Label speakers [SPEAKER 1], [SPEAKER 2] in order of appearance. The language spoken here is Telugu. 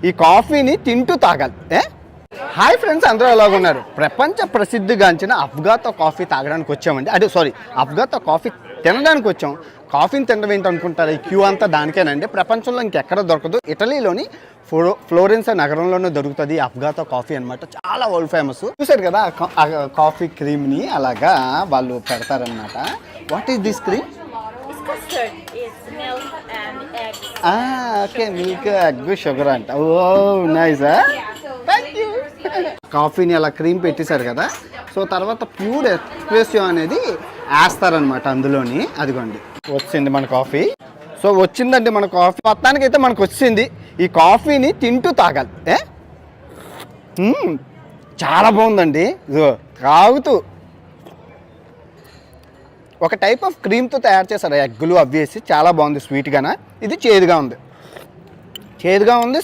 [SPEAKER 1] ఈ కాఫీని తింటూ తాగాలి. హాయ్ ఫ్రెండ్స్, అందరూ ఎలాగున్నారు? ప్రపంచ ప్రసిద్ధిగాంచిన అఫ్గాతో కాఫీ తాగడానికి వచ్చామండి. అఫ్గాతో కాఫీ తినడానికి వచ్చాం. కాఫీని తినడం ఏంటి అనుకుంటారు? ఈ క్యూ అంతా దానికేనండి. ప్రపంచంలో ఇంకెక్కడ దొరకదు. ఇటలీలోని ఫ్లోరెన్స్ నగరంలోనే దొరుకుతుంది అఫ్గాతో కాఫీ అనమాట. చాలా వరల్డ్ ఫేమస్. చూసారు కదా కాఫీ క్రీమ్ని అలాగా వాళ్ళు పెడతారనమాట. What is this cream? Okay, milk, egg, sugar అంట. ఓ నైస్. Thank you. కాఫీని అలా క్రీమ్ పెట్టేశారు కదా. సో తర్వాత ప్యూర్ ఎస్ప్రెసో అనేది వేస్తారనమాట అందులోని. అదిగోండి వచ్చింది మన కాఫీ. సో వచ్చిందండి మన కాఫీ. మొత్తానికైతే మనకు వచ్చింది. ఈ కాఫీని తింటూ తాగాలి. చాలా బాగుందండి. ఇదిగో తాగుతూ ఒక టైప్ ఆఫ్ క్రీమ్తో తయారు చేశారు. ఎగ్గులు అవి వేసి చాలా బాగుంది. స్వీట్గానా. ఇది చేదుగా ఉంది, స్వీట్గా ఉంది.